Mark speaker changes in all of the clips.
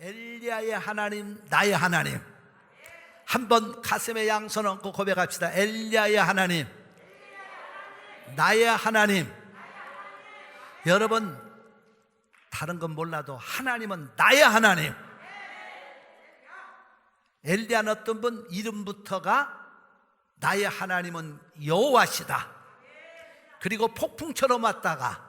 Speaker 1: 엘리야의 하나님, 나의 하나님. 한번 가슴에 양손 얹고 고백합시다. 엘리야의 하나님, 나의 하나님. 여러분, 다른 건 몰라도 하나님은 나의 하나님. 엘리야는 어떤 분 이름부터가 나의 하나님은 여호와시다. 그리고 폭풍처럼 왔다가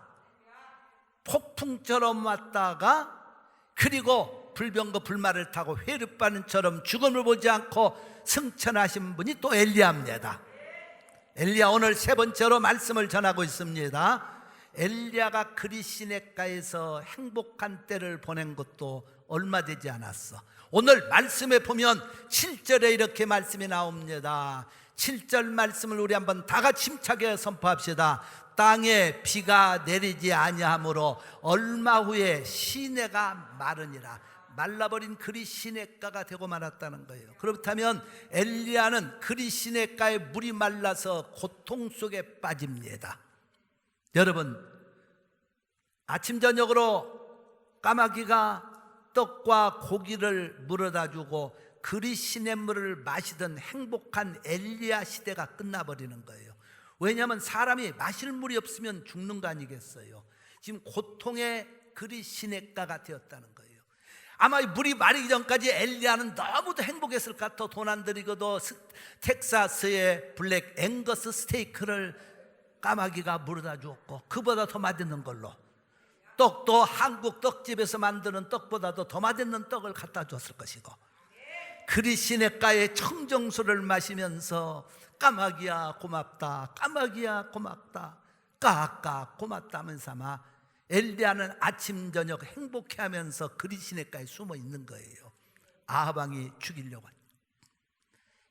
Speaker 1: 그리고 불병거 불말을 타고 회류바는처럼 죽음을 보지 않고 승천하신 분이 또 엘리야입니다. 엘리야 오늘 세 번째로 말씀을 전하고 있습니다. 엘리야가 그리시네가에서 행복한 때를 보낸 것도 얼마 되지 않았어. 오늘 말씀에 보면 7절에 이렇게 말씀이 나옵니다. 7절 말씀을 우리 한번 다 같이 힘차게 선포합시다. 땅에 비가 내리지 아니하므로 얼마 후에 시내가 마르니라. 말라버린 그리시네가가 되고 말았다는 거예요. 그렇다면 엘리야는 그리시네가에 물이 말라서 고통 속에 빠집니다. 여러분, 아침 저녁으로 까마귀가 떡과 고기를 물어다 주고 그리시냇물을 마시던 행복한 엘리야 시대가 끝나버리는 거예요. 왜냐하면 사람이 마실 물이 없으면 죽는 거 아니겠어요? 지금 고통의 그리시네가가 되었다는 거예요. 아마 물이 마르기 전까지 엘리야는 너무도 행복했을 것 같아. 돈 안 들이고도 텍사스의 블랙 앵거스 스테이크를 까마귀가 물어다 주었고, 그보다 더 맛있는 걸로 떡도 한국 떡집에서 만드는 떡보다도 더 맛있는 떡을 갖다 줬을 것이고, 그리시네가의 청정수를 마시면서 까마귀야 고맙다, 까마귀야 고맙다, 까까 고맙다 하면서 아마 엘리야는 아침 저녁 행복해하면서 그리시네가에 숨어 있는 거예요. 아하방이 죽이려고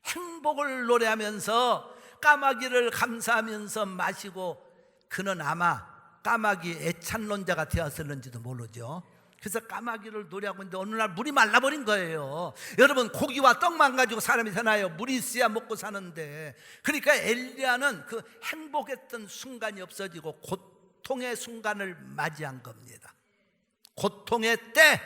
Speaker 1: 행복을 노래하면서 까마귀를 감사하면서 마시고, 그는 아마 까마귀 애찬론자가 되었을는지도 모르죠. 그래서 까마귀를 노래하고 있는데 어느 날 물이 말라버린 거예요. 여러분, 고기와 떡만 가지고 사람이 사나요? 물이 있어야 먹고 사는데. 그러니까 엘리야는 그 행복했던 순간이 없어지고 고통의 순간을 맞이한 겁니다. 고통의 때,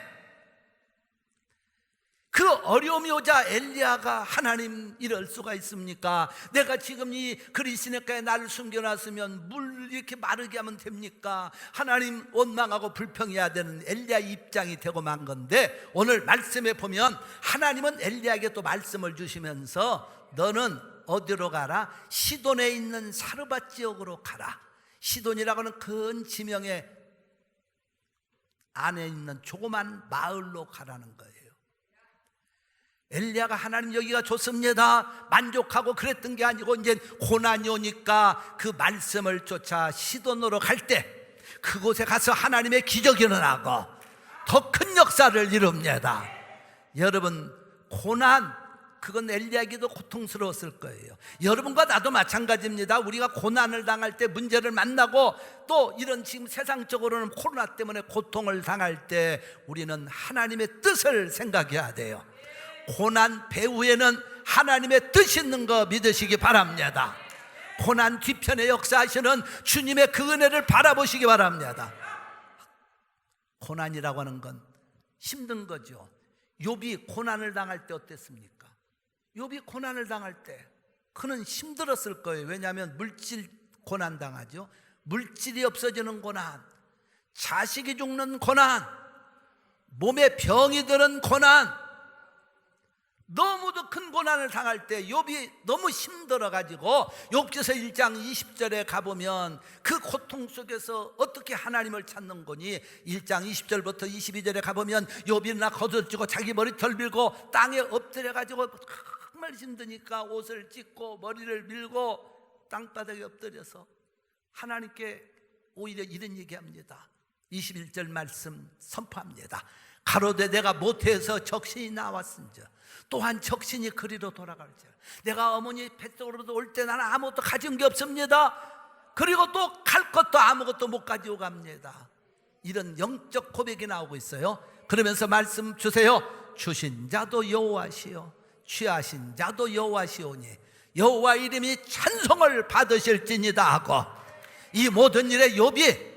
Speaker 1: 그 어려움이 오자 엘리야가 하나님 이럴 수가 있습니까? 내가 지금 이 그리시네가에 나를 숨겨놨으면 물 이렇게 마르게 하면 됩니까? 하나님 원망하고 불평해야 되는 엘리야 입장이 되고 만 건데, 오늘 말씀에 보면 하나님은 엘리야에게 또 말씀을 주시면서 너는 어디로 가라? 시돈에 있는 사르밧 지역으로 가라. 시돈이라고 하는 큰 지명의 안에 있는 조그만 마을로 가라는 거예요. 엘리야가 하나님 여기가 좋습니다 만족하고 그랬던 게 아니고, 이제 고난이 오니까 그 말씀을 쫓아 시돈으로 갈 때 그곳에 가서 하나님의 기적이 일어나고 더 큰 역사를 이룹니다. 여러분, 고난, 그건 엘리야에게도 고통스러웠을 거예요. 여러분과 나도 마찬가지입니다. 우리가 고난을 당할 때, 문제를 만나고 또 이런 지금 세상적으로는 코로나 때문에 고통을 당할 때 우리는 하나님의 뜻을 생각해야 돼요. 고난 배후에는 하나님의 뜻이 있는 거 믿으시기 바랍니다. 고난 뒤편에 역사하시는 주님의 그 은혜를 바라보시기 바랍니다. 고난이라고 하는 건 힘든 거죠. 욥이 고난을 당할 때 어땠습니까? 욥이 고난을 당할 때 그는 힘들었을 거예요. 왜냐하면 물질 고난 당하죠. 물질이 없어지는 고난, 자식이 죽는 고난, 몸에 병이 드는 고난, 너무도 큰 고난을 당할 때 욥이 너무 힘들어가지고 욥기서 1장 20절에 가보면 그 고통 속에서 어떻게 하나님을 찾는 거니, 1장 20절부터 22절에 가보면 욥이 나 걷어지고 자기 머리털 밀고 땅에 엎드려가지고 정말 힘드니까 옷을 찢고 머리를 밀고 땅바닥에 엎드려서 하나님께 오히려 이런 얘기합니다. 21절 말씀 선포합니다. 가로되 내가 모태에서 적신이 나왔은즉 또한 적신이 그리로 돌아갈지라. 내가 어머니 뱃속으로도 올 때 나는 아무것도 가진 게 없습니다. 그리고 또 갈 것도 아무것도 못 가지고 갑니다. 이런 영적 고백이 나오고 있어요. 그러면서 말씀 주세요. 주신 자도 여호와시요 취하신 자도 여호와시오니 여호와 이름이 찬송을 받으실지니다 하고, 이 모든 일에 욥이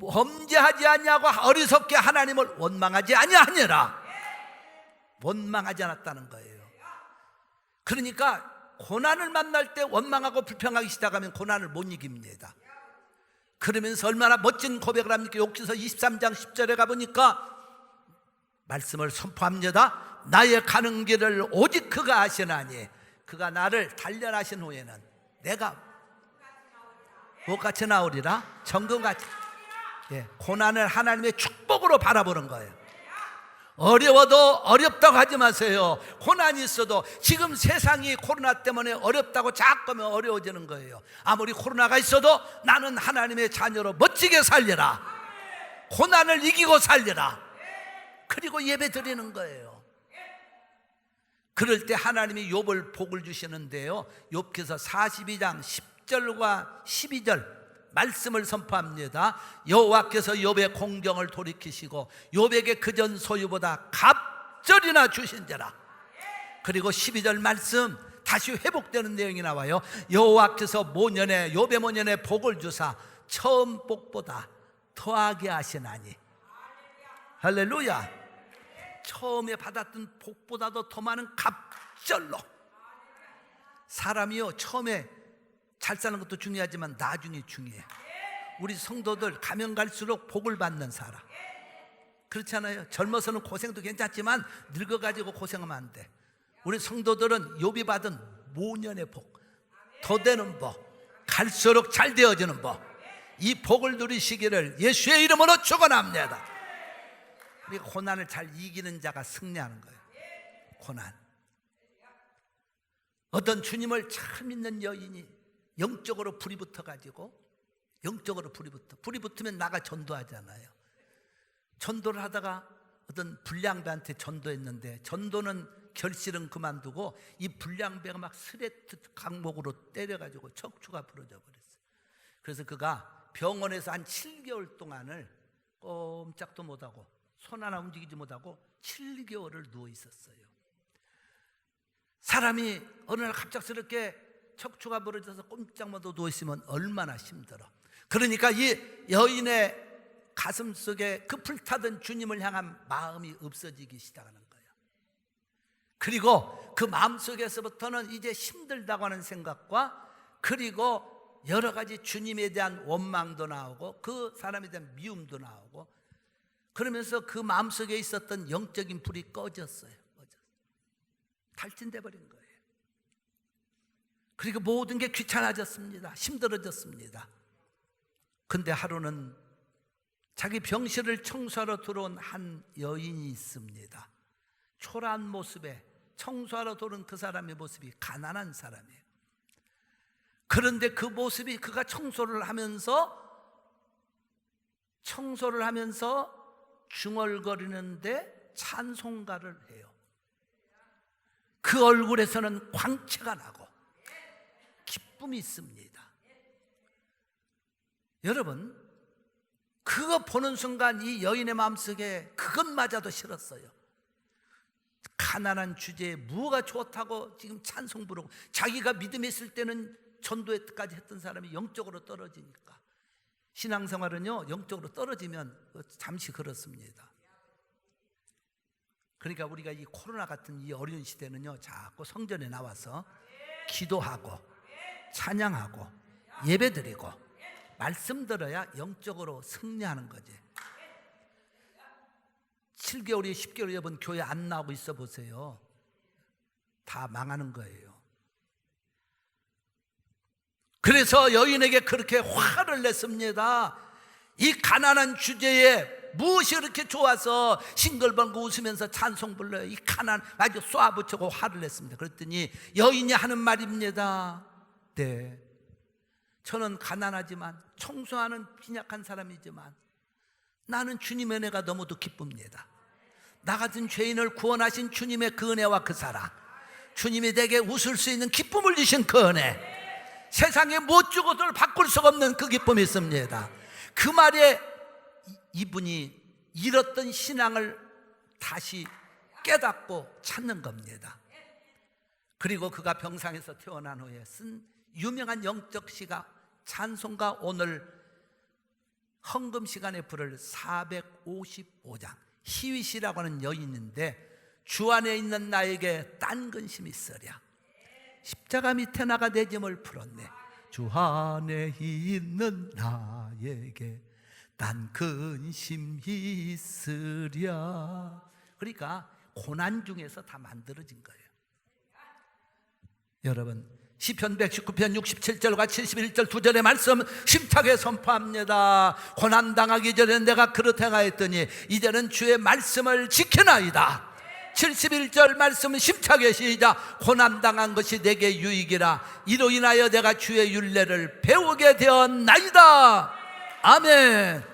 Speaker 1: 범죄하지 아니하고 어리석게 하나님을 원망하지 아니하니라. 원망하지 않았다는 거예요. 그러니까 고난을 만날 때 원망하고 불평하기 시작하면 고난을 못 이깁니다. 그러면서 얼마나 멋진 고백을 합니까? 욥기서 23장 10절에 가보니까 말씀을 선포합니다. 나의 가는 길을 오직 그가 아시나니 그가 나를 단련하신 후에는 내가 무엇같이 나오리라? 정금같이. 고난을 하나님의 축복으로 바라보는 거예요. 어려워도 어렵다고 하지 마세요. 고난이 있어도 지금 세상이 코로나 때문에 어렵다고 자꾸 하면 어려워지는 거예요. 아무리 코로나가 있어도 나는 하나님의 자녀로 멋지게 살려라. 고난을 이기고 살려라. 그리고 예배 드리는 거예요. 그럴 때 하나님이 욥을 복을 주시는데요, 욥기서 42장 10절과 12절 말씀을 선포합니다. 여호와께서 욥의 공경을 돌이키시고 욥에게 그전 소유보다 갑절이나 주신지라. 그리고 12절 말씀 다시 회복되는 내용이 나와요. 여호와께서 모년에 욥의 모년에 복을 주사 처음 복보다 더하게 하시나니. 할렐루야. 처음에 받았던 복보다도 더 많은 갑절로. 사람이요, 처음에 잘 사는 것도 중요하지만 나중에 중요해요. 우리 성도들 가면 갈수록 복을 받는 사람. 그렇잖아요. 젊어서는 고생도 괜찮지만 늙어가지고 고생하면 안 돼. 우리 성도들은 욥이 받은 모년의 복, 더 되는 복, 갈수록 잘 되어지는 복, 이 복을 누리시기를 예수의 이름으로 축원합니다. 우리 고난을 잘 이기는 자가 승리하는 거예요. 고난. 어떤 주님을 참 믿는 여인이 영적으로 불이 붙어가지고, 영적으로 불이 붙으면 나가 전도하잖아요. 전도를 하다가 어떤 불량배한테 전도했는데, 전도는 결실은 그만두고 이 불량배가 막 스레트 강목으로 때려가지고 척추가 부러져 버렸어요. 그래서 그가 병원에서 한 7개월 동안을 꼼짝도 못하고 손 하나 움직이지 못하고 7개월을 누워 있었어요. 사람이 어느 날 갑작스럽게 척추가 부러져서 꼼짝 못하고 누워있으면 얼마나 힘들어. 그러니까 이 여인의 가슴 속에 그 불타던 주님을 향한 마음이 없어지기 시작하는 거예요. 그리고 그 마음 속에서부터는 이제 힘들다고 하는 생각과, 그리고 여러 가지 주님에 대한 원망도 나오고 그 사람에 대한 미움도 나오고, 그러면서 그 마음 속에 있었던 영적인 불이 꺼졌어요. 탈진돼 버린 거예요. 그리고 모든 게 귀찮아졌습니다. 힘들어졌습니다. 근데 하루는 자기 병실을 청소하러 들어온 한 여인이 있습니다. 초라한 모습에 청소하러 들어온 그 사람의 모습이 가난한 사람이에요. 그런데 그 모습이, 그가 청소를 하면서 중얼거리는데 찬송가를 해요. 그 얼굴에서는 광채가 나고 기쁨이 있습니다. 여러분, 그거 보는 순간 이 여인의 마음속에 그것마저도 싫었어요. 가난한 주제에 뭐가 좋다고 지금 찬송 부르고, 자기가 믿음에 있을 때는 전도까지 했던 사람이 영적으로 떨어지니까. 신앙생활은요, 영적으로 떨어지면 잠시 그렇습니다. 그러니까 우리가 이 코로나 같은 이 어려운 시대는요, 자꾸 성전에 나와서 기도하고 찬양하고 예배드리고 말씀 들어야 영적으로 승리하는 거지. 7개월이 10개월 여러분 교회 안 나오고 있어 보세요. 다 망하는 거예요. 그래서 여인에게 그렇게 화를 냈습니다. 이 가난한 주제에 무엇이 그렇게 좋아서 싱글벙글 웃으면서 찬송 불러요. 이 가난 아주 쏘아붙이고 화를 냈습니다. 그랬더니 여인이 하는 말입니다. 네, 저는 가난하지만 청소하는 빈약한 사람이지만 나는 주님의 은혜가 너무도 기쁩니다. 나 같은 죄인을 구원하신 주님의 그 은혜와 그 사랑, 주님이 내게 웃을 수 있는 기쁨을 주신 그 은혜, 세상에 못 주고도 바꿀 수가 없는 그 기쁨이 있습니다. 그 말에 이분이 잃었던 신앙을 다시 깨닫고 찾는 겁니다. 그리고 그가 병상에서 태어난 후에 쓴 유명한 영적 시가 찬송가, 오늘 헌금 시간에 부를 455장, 희위시라고 하는 여인인데 주 안에 있는 나에게 딴 근심이 있으랴. 십자가 밑에 나가 내 짐을 풀었네. 주 안에 있는 나에게 딴 근심이 있으랴. 그러니까 고난 중에서 다 만들어진 거예요. 여러분, 시편 119편 67절과 71절 2절의 말씀 심차게 선포합니다. 고난당하기 전에 내가 그릇 행하였더니 이제는 주의 말씀을 지키나이다. 71절 말씀은 심차게 시작. 고난당한 것이 내게 유익이라. 이로 인하여 내가 주의 율례를 배우게 되었나이다. 아멘.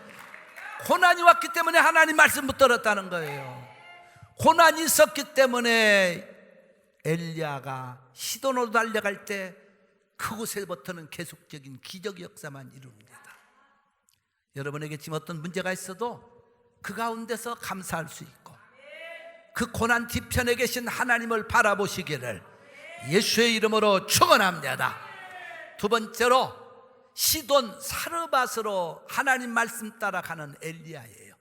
Speaker 1: 고난이 왔기 때문에 하나님 말씀 못 들었다는 거예요. 고난이 있었기 때문에 엘리야가 시돈으로 달려갈 때 그곳에부터는 계속적인 기적 역사만 이룹니다. 여러분에게 지금 어떤 문제가 있어도 그 가운데서 감사할 수 있고 그 고난 뒤편에 계신 하나님을 바라보시기를 예수의 이름으로 축원합니다. 두 번째로 시돈 사르밧으로 하나님 말씀 따라가는 엘리야예요.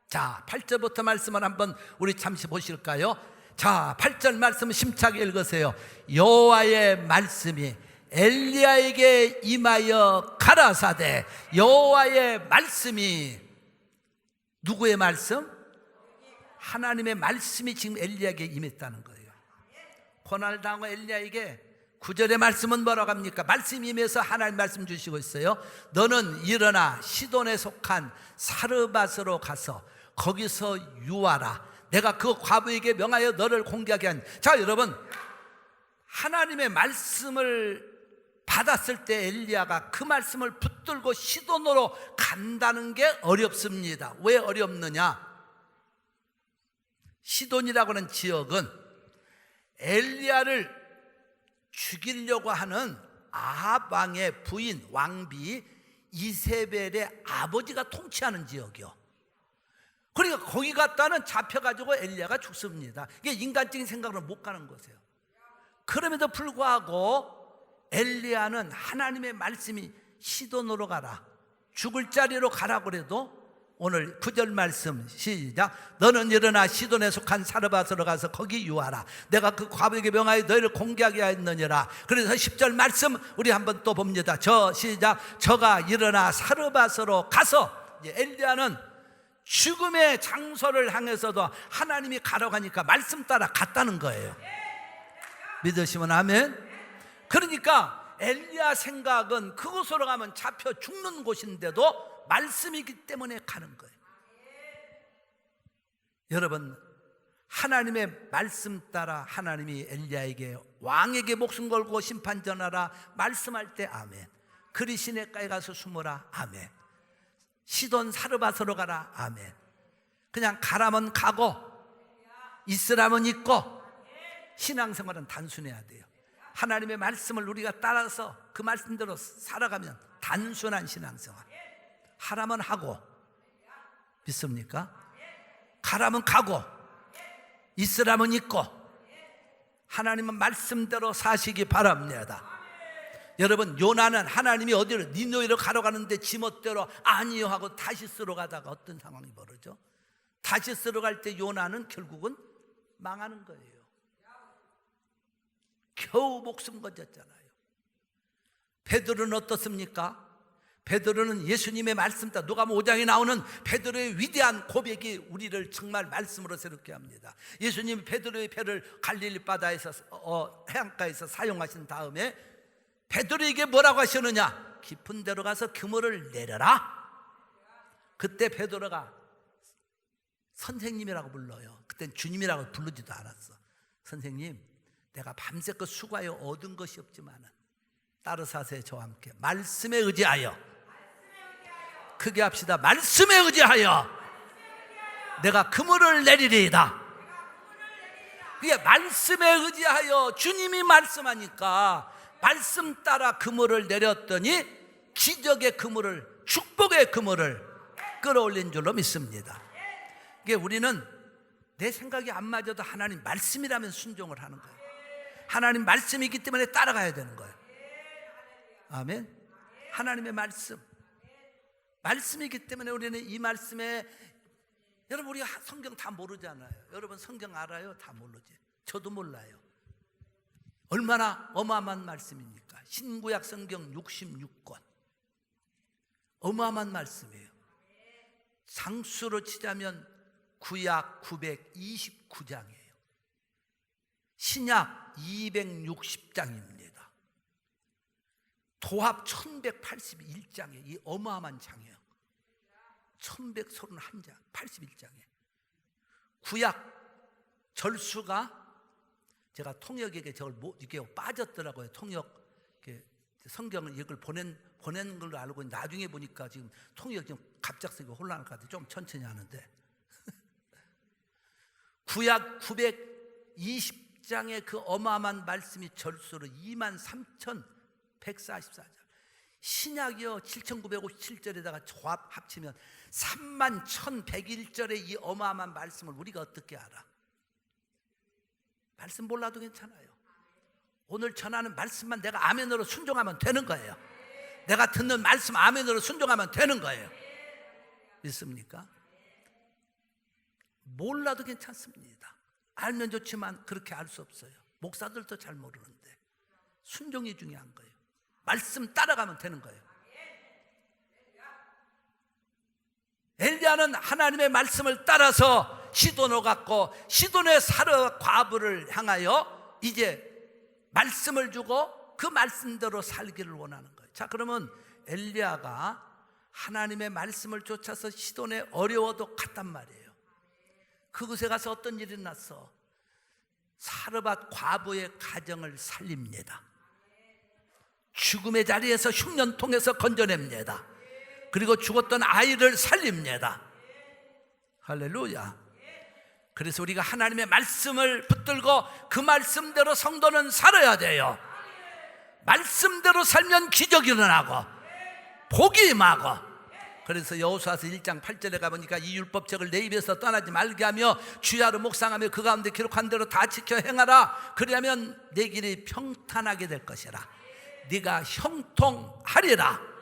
Speaker 1: 자, 8절부터 말씀을 한번 우리 잠시 보실까요? 자, 8절 말씀 심차게 읽으세요. 여호와의 말씀이 엘리야에게 임하여 가라사대. 여호와의 말씀이 누구의 말씀? 하나님의 말씀이 지금 엘리야에게 임했다는 거예요. 고난을 당한 엘리야에게 9절의 말씀은 뭐라고 합니까? 말씀이 임해서 하나님 말씀 주시고 있어요. 너는 일어나 시돈에 속한 사르밧으로 가서 거기서 유하라. 내가 그 과부에게 명하여 너를 공개하게 한. 자, 여러분, 하나님의 말씀을 받았을 때 엘리야가 그 말씀을 붙들고 시돈으로 간다는 게 어렵습니다. 왜 어렵느냐? 시돈이라고 하는 지역은 엘리야를 죽이려고 하는 아합 왕의 부인 왕비 이세벨의 아버지가 통치하는 지역이요. 그러니까 거기 갔다는 잡혀가지고 엘리야가 죽습니다. 이게 인간적인 생각으로 못 가는 거세요. 그럼에도 불구하고 엘리야는 하나님의 말씀이 시돈으로 가라, 죽을 자리로 가라고 그래도 오늘 9절 말씀 시작. 너는 일어나 시돈에 속한 사르밧으로 가서 거기 유하라. 내가 그 과부에게 명하여 너희를 공개하게 하였느니라. 그래서 10절 말씀 우리 한번 또 봅니다. 시작. 저가 일어나 사르밧으로 가서, 엘리야는 죽음의 장소를 향해서도 하나님이 가라고 하니까 말씀 따라 갔다는 거예요. 믿으시면 아멘. 그러니까 엘리야 생각은 그곳으로 가면 잡혀 죽는 곳인데도 말씀이기 때문에 가는 거예요. 여러분, 하나님의 말씀 따라 하나님이 엘리야에게 왕에게 목숨 걸고 심판 전하라 말씀할 때 아멘. 그리 시냇가에 가서 숨어라 아멘. 시돈 사르밧으로 가라 아멘. 그냥 가라면 가고 있으라면 있고, 신앙생활은 단순해야 돼요. 하나님의 말씀을 우리가 따라서 그 말씀대로 살아가면 단순한 신앙생활. 하라면 하고, 믿습니까? 가라면 가고 있으라면 있고, 하나님은 말씀대로 사시기 바랍니다. 여러분, 요나는 하나님이 어디로 니느웨로 가러 가는데 지멋대로 아니요 하고 다시스로 가다가 어떤 상황이 벌어져? 다시스로 갈 때 요나는 결국은 망하는 거예요. 겨우 목숨 건졌잖아요. 베드로는 어떻습니까? 베드로는 예수님의 말씀 따라 누가복음 5장에 나오는 베드로의 위대한 고백이 우리를 정말 말씀으로 새롭게 합니다. 예수님이 베드로의 배를 갈릴리 바다에서 해안가에서 사용하신 다음에 베드로에게 뭐라고 하시느냐? 깊은 데로 가서 그물을 내려라. 그때 베드로가 선생님이라고 불러요. 그땐 주님이라고 부르지도 않았어. 선생님, 내가 밤새껏 수고하여 얻은 것이 없지만은 따라서 하세요. 저와 함께 말씀에 의지하여. 크게 합시다. 말씀에 의지하여 내가 그물을 내리리이다. 그게 말씀에 의지하여 주님이 말씀하니까 말씀 따라 그물을 내렸더니 기적의 그물을, 축복의 그물을 끌어올린 줄로 믿습니다. 이게 우리는 내 생각이 안 맞아도 하나님 말씀이라면 순종을 하는 거예요. 하나님 말씀이기 때문에 따라가야 되는 거예요. 아멘. 하나님의 말씀이기 때문에 우리는 이 말씀에 여러분 우리가 성경 다 모르잖아요. 여러분 성경 알아요? 다 모르지. 저도 몰라요. 얼마나 어마어마한 말씀입니까? 신구약 성경 66권 어마어마한 말씀이에요. 장수로 치자면 구약 929장이에요. 신약 260장입니다. 도합 1181장이에요. 이 어마어마한 장이에요. 1131장, 81장에 구약 절수가 제가 통역에게 저걸 이게 빠졌더라고요. 통역 성경을 이걸 보낸 걸로 알고 나중에 보니까 지금 통역 좀 갑작스럽게 혼란할 것 같아요. 좀 천천히 하는데 구약 920장의 그 어마어마한 말씀이 절수로 23,144장, 신약이요 7,957절에다가 조합 합치면 31,101절의 이 어마어마한 말씀을 우리가 어떻게 알아? 말씀 몰라도 괜찮아요. 오늘 전하는 말씀만 내가 아멘으로 순종하면 되는 거예요. 내가 듣는 말씀 아멘으로 순종하면 되는 거예요. 믿습니까? 몰라도 괜찮습니다. 알면 좋지만 그렇게 알 수 없어요. 목사들도 잘 모르는데 순종이 중요한 거예요. 말씀 따라가면 되는 거예요. 엘리야는 하나님의 말씀을 따라서 시돈으로 갔고 시돈의 사르 과부를 향하여 이제 말씀을 주고 그 말씀대로 살기를 원하는 거예요. 자, 그러면 엘리야가 하나님의 말씀을 쫓아서 시돈에 어려워도 갔단 말이에요. 그곳에 가서 어떤 일이 났어? 사르밧 과부의 가정을 살립니다. 죽음의 자리에서 흉년 통해서 건져냅니다. 그리고 죽었던 아이를 살립니다. 할렐루야. 그래서 우리가 하나님의 말씀을 붙들고 그 말씀대로 성도는 살아야 돼요. 말씀대로 살면 기적이 일어나고 복이 임하고. 그래서 여호수아서 1장 8절에 가보니까 이 율법책을 내 입에서 떠나지 말게 하며 주야로 묵상하며 그 가운데 기록한 대로 다 지켜 행하라. 그리하면 내 길이 평탄하게 될 것이라. 네가 형통하리라.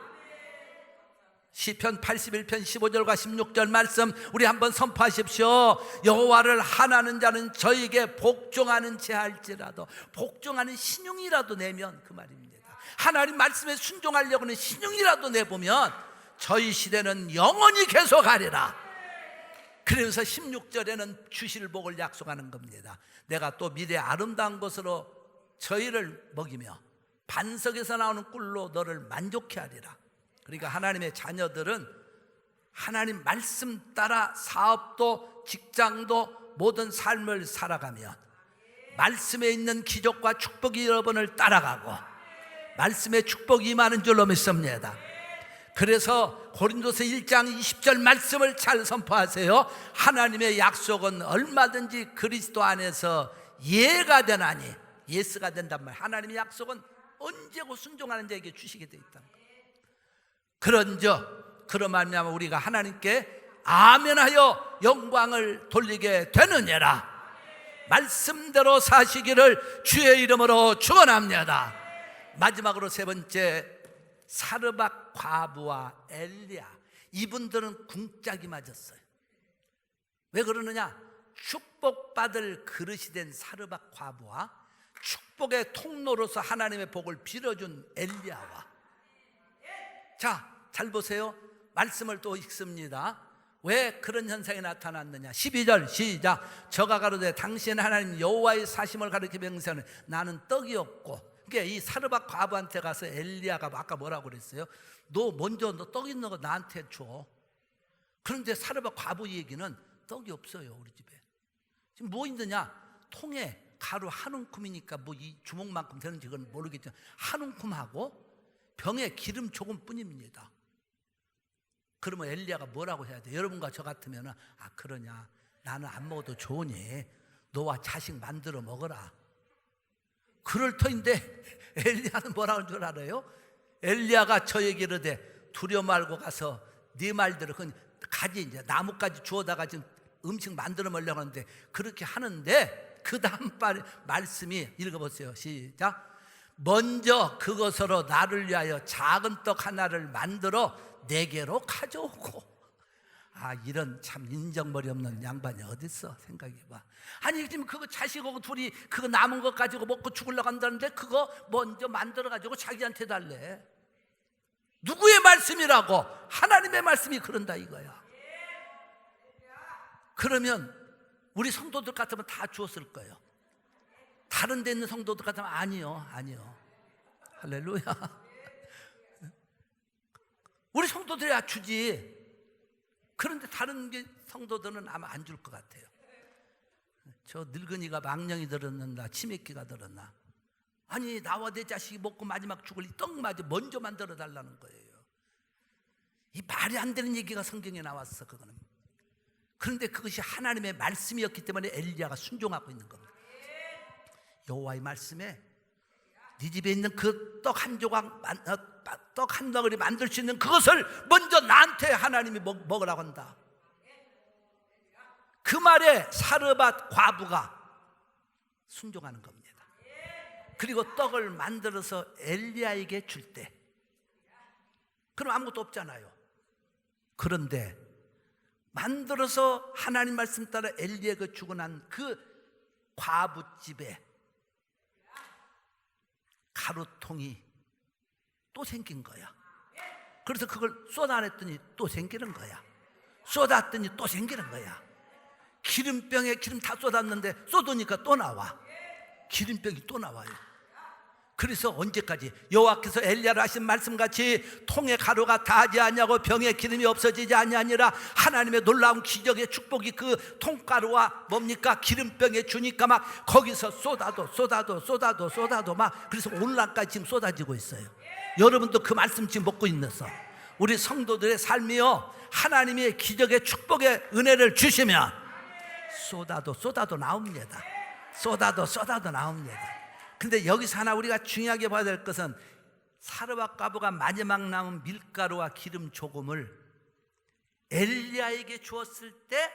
Speaker 1: 시편 81편 15절과 16절 말씀 우리 한번 선포하십시오. 여호와를 하나는 자는 저에게 복종하는 제할지라도, 복종하는 신용이라도 내면 그 말입니다. 하나님 말씀에 순종하려고 하는 신용이라도 내보면 저희 시대는 영원히 계속하리라. 그래서 16절에는 주실 복을 약속하는 겁니다. 내가 또 미래 아름다운 것으로 저희를 먹이며 반석에서 나오는 꿀로 너를 만족케 하리라. 그러니까 하나님의 자녀들은 하나님 말씀 따라 사업도 직장도 모든 삶을 살아가면 말씀에 있는 기적과 축복이 여러분을 따라가고 말씀의 축복이 임하는 줄로 믿습니다. 그래서 고린도서 1장 20절 말씀을 잘 선포하세요. 하나님의 약속은 얼마든지 그리스도 안에서 예가 되나니, 예스가 된단 말이에요. 하나님의 약속은 언제고 순종하는 자에게 주시게 되어 있다는 거예요. 그런즉 그런 말미암아 우리가 하나님께 아멘하여 영광을 돌리게 되느니라. 말씀대로 사시기를 주의 이름으로 축원합니다. 마지막으로 세 번째, 사르밧 과부와 엘리야, 이분들은 궁짝이 맞았어요. 왜 그러느냐? 축복받을 그릇이 된 사르밧 과부와 축복의 통로로서 하나님의 복을 빌어준 엘리야와, 자, 잘 보세요. 말씀을 또 읽습니다. 왜 그런 현상이 나타났느냐? 12절 시작. 저가 가로되 당신 하나님 여호와의 사심을 가리켜 맹세하는 나는 떡이 없고. 그러니까 이 사르밧 과부한테 가서 엘리야가 아까 뭐라고 그랬어요? 너 먼저 너 떡 있는 거 나한테 줘. 그런데 사르밧 과부 얘기는 떡이 없어요. 우리 집에 지금 뭐 있느냐? 통에 가루 한 움큼이니까 뭐 이 주먹만큼 되는지 그건 모르겠지만 한 움큼하고 병에 기름 조금뿐입니다. 그러면 엘리야가 뭐라고 해야 돼? 여러분과 저 같으면 아 그러냐, 나는 안 먹어도 좋으니 너와 자식 만들어 먹어라. 그럴 터인데 엘리야는 뭐라고 하는 줄 알아요? 엘리야가 저에게 이르되 두려워 말고 가서 네 말대로 그 가지, 이제 나뭇가지 주워다가 지금 음식 만들어 먹으려고 하는데 그렇게 하는데 그 다음 말씀이 읽어보세요. 시작. 먼저 그것으로 나를 위하여 작은 떡 하나를 만들어 내게로 가져오고. 아, 이런 참 인정머리 없는 양반이 어딨어, 생각해봐. 아니 지금 그거 자식하고 둘이 그거 남은 것 가지고 먹고 죽으려고 한다는데 그거 먼저 만들어가지고 자기한테 달래. 누구의 말씀이라고? 하나님의 말씀이 그런다 이거야. 그러면 우리 성도들 같으면 다 주었을 거예요. 다른 데 있는 성도들 같으면 아니요. 할렐루야. 우리 성도들이야 주지. 그런데 다른 성도들은 아마 안 줄 것 같아요. 저 늙은이가 망령이 들었는다, 치매기가 들었나. 아니 나와 내 자식이 먹고 마지막 죽을 이 떡마저 먼저 만들어 달라는 거예요. 이 말이 안 되는 얘기가 성경에 나왔어. 그거는. 그런데 그것이 하나님의 말씀이었기 때문에 엘리야가 순종하고 있는 겁니다. 여호와의 말씀에 네 집에 있는 그 떡 한 조각, 떡 한 덩어리 만들 수 있는 그것을 먼저 나한테 하나님이 먹으라고 한다. 그 말에 사르밧 과부가 순종하는 겁니다. 그리고 떡을 만들어서 엘리야에게 줄 때, 그럼 아무것도 없잖아요. 그런데 만들어서 하나님 말씀 따라 엘리야에게 주고 난 그 과부 집에 가루통이 또 생긴 거야. 그래서 그걸 쏟아냈더니 또 생기는 거야. 쏟았더니 또 생기는 거야. 기름병에 기름 다 쏟았는데 쏟으니까 또 나와. 기름병이 또 나와요. 그래서 언제까지? 여호와께서 엘리야를 하신 말씀같이 통에 가루가 다하지 아니하고 병에 기름이 없어지지 아니하니라. 하나님의 놀라운 기적의 축복이 그 통가루와 뭡니까? 기름병에 주니까 막 거기서 쏟아도 막, 그래서 오늘날까지 지금 쏟아지고 있어요. 여러분도 그 말씀 지금 먹고 있어서 우리 성도들의 삶이요, 하나님의 기적의 축복의 은혜를 주시면 쏟아도 나옵니다. 쏟아도 나옵니다. 근데 여기서 하나 우리가 중요하게 봐야 될 것은 사르밧 과부가 마지막 남은 밀가루와 기름 조금을 엘리야에게 주었을 때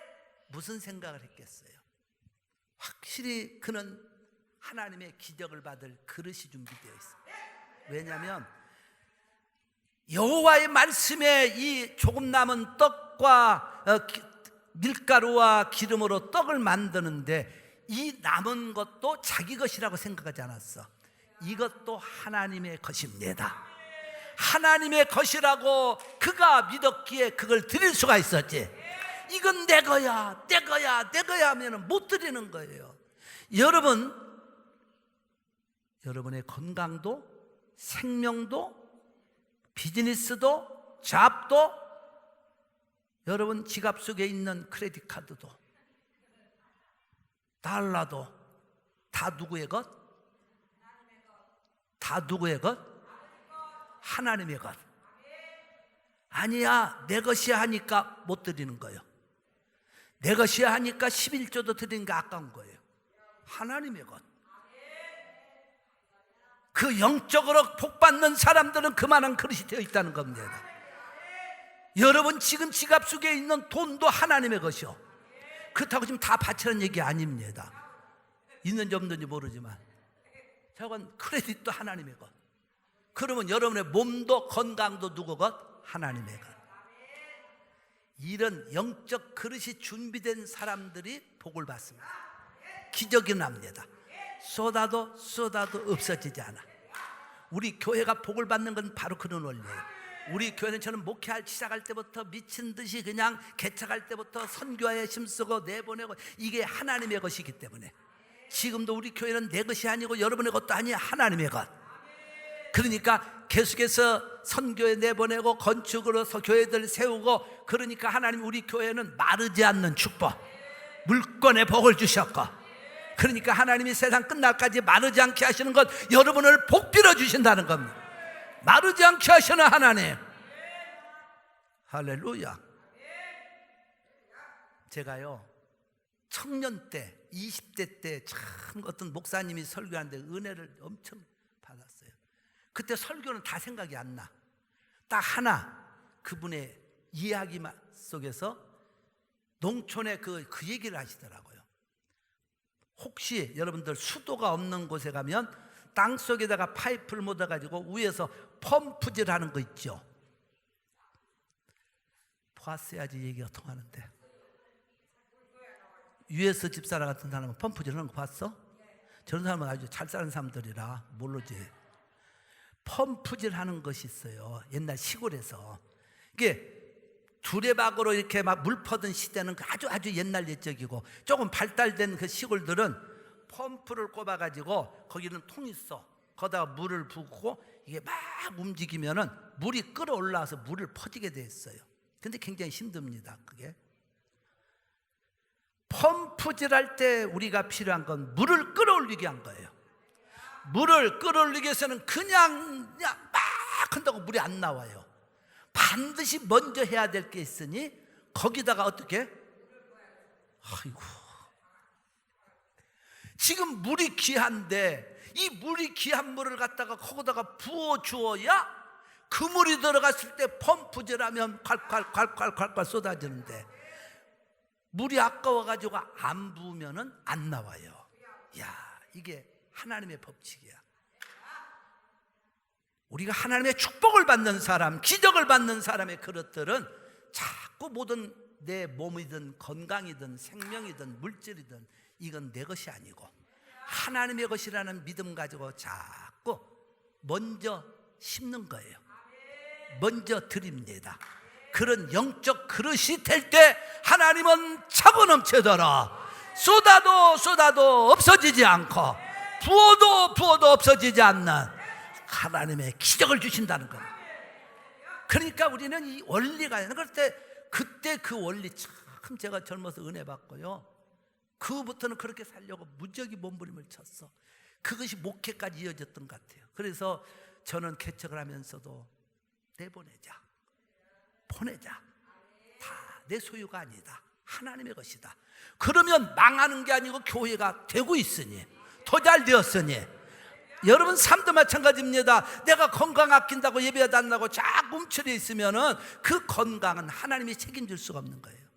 Speaker 1: 무슨 생각을 했겠어요? 확실히 그는 하나님의 기적을 받을 그릇이 준비되어 있어요. 왜냐하면 여호와의 말씀에 이 조금 남은 떡과 밀가루와 기름으로 떡을 만드는데 이 남은 것도 자기 것이라고 생각하지 않았어. 이것도 하나님의 것입니다. 하나님의 것이라고 그가 믿었기에 그걸 드릴 수가 있었지. 이건 내 거야 하면 못 드리는 거예요. 여러분의 건강도, 생명도, 비즈니스도, 잡도, 여러분 지갑 속에 있는 크레딧 카드도, 달러도 다 누구의 것? 다 누구의 것? 하나님의 것. 아니야, 내 것이야 하니까 못 드리는 거예요. 내 것이야 하니까 11조도 드리는 게 아까운 거예요. 하나님의 것. 그 영적으로 복받는 사람들은 그만한 그릇이 되어 있다는 겁니다. 여러분 지금 지갑 속에 있는 돈도 하나님의 것이요. 그렇다고 지금 다 바치는 얘기 아닙니다. 있는지 없는지 모르지만 저건 크레딧도 하나님의 것. 그러면 여러분의 몸도 건강도 누구 것? 하나님의 것. 이런 영적 그릇이 준비된 사람들이 복을 받습니다. 기적이 납니다. 쏟아도 없어지지 않아. 우리 교회가 복을 받는 건 바로 그런 원리예요. 우리 교회는 저는 목회할 시작할 때부터 미친 듯이 그냥 개척할 때부터 선교에 힘쓰고 내보내고, 이게 하나님의 것이기 때문에 지금도 우리 교회는 내 것이 아니고 여러분의 것도 아니야, 하나님의 것. 그러니까 계속해서 선교에 내보내고 건축으로서 교회들 세우고, 그러니까 하나님 우리 교회는 마르지 않는 축복, 물권의 복을 주셨고, 그러니까 하나님이 세상 끝날까지 마르지 않게 하시는 것, 여러분을 복 빌어 주신다는 겁니다. 마르지 않게 하시는 하나님. 할렐루야. 제가요 청년 때 20대 때 참 어떤 목사님이 설교하는데 은혜를 엄청 받았어요. 그때 설교는 다 생각이 안 나. 딱 하나, 그분의 이야기 속에서 농촌의 그 얘기를 하시더라고요. 혹시 여러분들 수도가 없는 곳에 가면 땅 속에다가 파이프를 묻어가지고 위에서 펌프질 하는 거 있죠. 봤어야지 얘기가 통하는데. US 집사람 같은 사람은 펌프질 하는 거 봤어? 저런 사람은 아주 잘 사는 사람들이라 모르지. 펌프질 하는 것이 있어요. 옛날 시골에서. 이게 두레박으로 이렇게 막 물 퍼던 시대는 아주 옛날 옛적이고, 조금 발달된 그 시골들은 펌프를 꼽아가지고 거기는 통이 있어. 거기다가 물을 붓고 이게 막 움직이면은 물이 끓어올라와서 물을 퍼지게 돼 있어요. 근데 굉장히 힘듭니다. 그게 펌프질할 때 우리가 필요한 건 물을 끌어올리게 한 거예요. 물을 끌어올리기 위해서는 그냥 막 한다고 물이 안 나와요. 반드시 먼저 해야 될 게 있으니 거기다가 어떻게? 아이고, 지금 물이 귀한데 이 물이 귀한 물을 갖다가 거기다가 부어 주어야 그 물이 들어갔을 때 펌프질하면 콸콸콸콸콸 쏟아지는데, 물이 아까워가지고 안 부으면은 안 나와요. 야, 이게 하나님의 법칙이야. 우리가 하나님의 축복을 받는 사람, 기적을 받는 사람의 그릇들은 자꾸 모든 내 몸이든 건강이든 생명이든 물질이든 이건 내 것이 아니고 하나님의 것이라는 믿음 가지고 자꾸 먼저 심는 거예요. 먼저 드립니다. 그런 영적 그릇이 될 때 하나님은 차고 넘치더라. 쏟아도 없어지지 않고 부어도 없어지지 않는 하나님의 기적을 주신다는 겁니다. 그러니까 우리는 이 원리가 있는 걸 때, 그때 그 원리 참 제가 젊어서 은혜 받고요, 그부터는 그렇게 살려고 무지하게 몸부림을 쳤어. 그것이 목회까지 이어졌던 것 같아요. 그래서 저는 개척을 하면서도 내보내자, 보내자, 다 내 소유가 아니다, 하나님의 것이다. 그러면 망하는 게 아니고 교회가 되고 있으니, 더 잘 되었으니. 여러분 삶도 마찬가지입니다. 내가 건강 아낀다고 예배도 안 나고 자꾸 움츠려 있으면은 그 건강은 하나님이 책임질 수가 없는 거예요.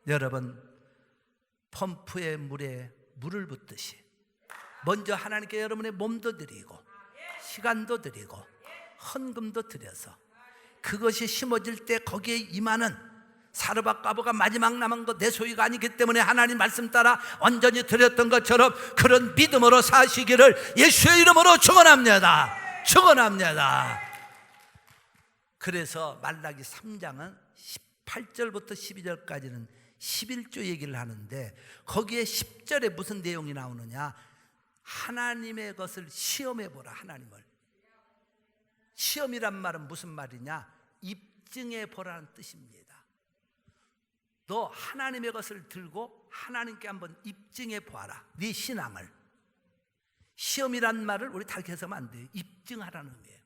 Speaker 1: 여러분, 펌프의 물에 물을 붓듯이 먼저 하나님께 여러분의 몸도 드리고 시간도 드리고 헌금도 드려서 그것이 심어질 때 거기에 임하는 사르밧과부가 마지막 남은 것 내 소유가 아니기 때문에 하나님 말씀 따라 완전히 드렸던 것처럼 그런 믿음으로 사시기를 예수의 이름으로 축원합니다. 축원합니다. 그래서 말라기 3장은 18절부터 12절까지는 11조 얘기를 하는데, 거기에 10절에 무슨 내용이 나오느냐, 하나님의 것을 시험해 보라. 하나님을 시험이란 말은 무슨 말이냐, 입증해 보라는 뜻입니다. 너 하나님의 것을 들고 하나님께 한번 입증해 보아라, 네 신앙을. 시험이란 말을 우리 다르게 해서는 안 돼요. 입증하라는 의미예요.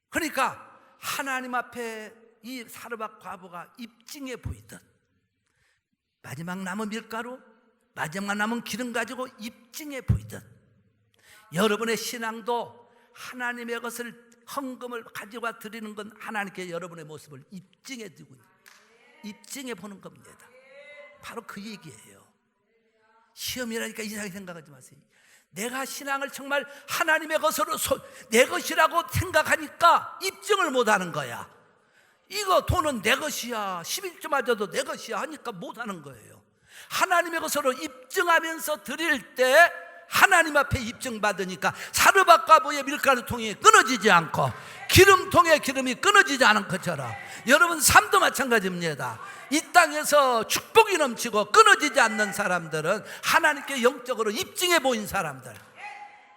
Speaker 1: 그러니까 하나님 앞에 이 사르밧 과부가 입증해 보이듯 마지막 남은 밀가루, 마지막 남은 기름 가지고 입증해 보이듯 여러분의 신앙도 하나님의 것을, 헌금을 가져와 드리는 건 하나님께 여러분의 모습을 입증해 두고 입증해 보는 겁니다. 바로 그 얘기예요. 시험이라니까 이상하게 생각하지 마세요. 내가 신앙을 정말 하나님의 것으로 내 것이라고 생각하니까 입증을 못하는 거야. 이거 돈은 내 것이야, 11조마저도 내 것이야 하니까 못하는 거예요. 하나님의 것으로 입증하면서 드릴 때 하나님 앞에 입증받으니까 사르밧과부의 밀가루통이 끊어지지 않고 기름통의 기름이 끊어지지 않은 것처럼 여러분 삶도 마찬가지입니다. 이 땅에서 축복이 넘치고 끊어지지 않는 사람들은 하나님께 영적으로 입증해 보인 사람들.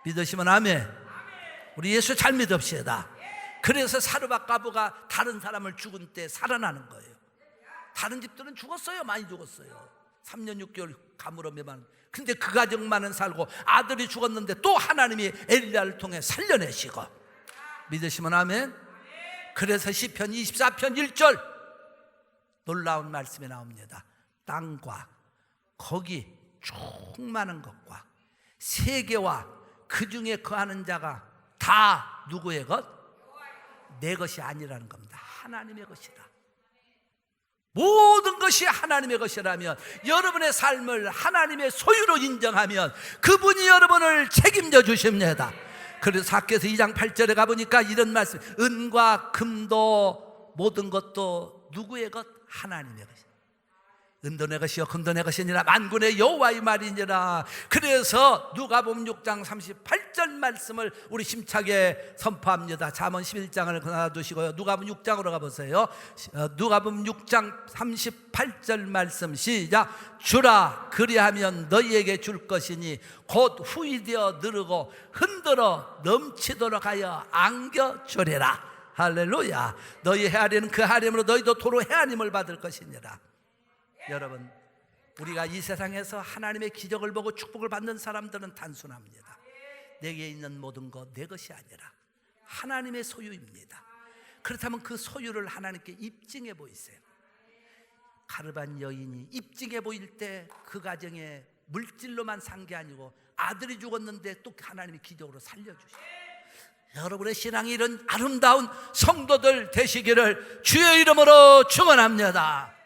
Speaker 1: 믿으시면 아멘. 우리 예수 잘 믿읍시다. 그래서 사르밧과부가 다른 사람을 죽은 때 살아나는 거예요. 다른 집들은 죽었어요. 많이 죽었어요. 3년 6개월 가물어 매만. 근데 그 가정만은 살고 아들이 죽었는데 또 하나님이 엘리야를 통해 살려내시고. 믿으시면 아멘. 그래서 시편 24편 1절 놀라운 말씀이 나옵니다. 땅과 거기 충만한 것과 세계와 그 중에 거하는 자가 다 누구의 것? 내 것이 아니라는 겁니다. 하나님의 것이다. 모든 것이 하나님의 것이라면, 여러분의 삶을 하나님의 소유로 인정하면 그분이 여러분을 책임져 주십니다. 그래서 사께서 2장 8절에 가보니까 이런 말씀, 은과 금도 모든 것도 누구의 것? 하나님의 것이다. 은도 내 것이요 금도 내 것이니라 만군의 여호와의 말이니라. 그래서 누가복음 6장 38절 말씀을 우리 심차게 선포합니다. 잠언 11장을 놔두시고요, 누가복음 6장으로 가보세요. 누가복음 6장 38절 말씀 시작. 주라, 그리하면 너희에게 줄 것이니 곧 후이되어 느르고 흔들어 넘치도록 하여 안겨주리라. 할렐루야. 너희 헤아리는 그 헤아림으로 너희도 도로 헤아림을 받을 것이니라. 여러분, 우리가 이 세상에서 하나님의 기적을 보고 축복을 받는 사람들은 단순합니다. 내게 있는 모든 것 내 것이 아니라 하나님의 소유입니다. 그렇다면 그 소유를 하나님께 입증해 보이세요. 가르반 여인이 입증해 보일 때 그 가정에 물질로만 산 게 아니고 아들이 죽었는데 또 하나님이 기적으로 살려주시고, 여러분의 신앙이 이런 아름다운 성도들 되시기를 주의 이름으로 축원합니다.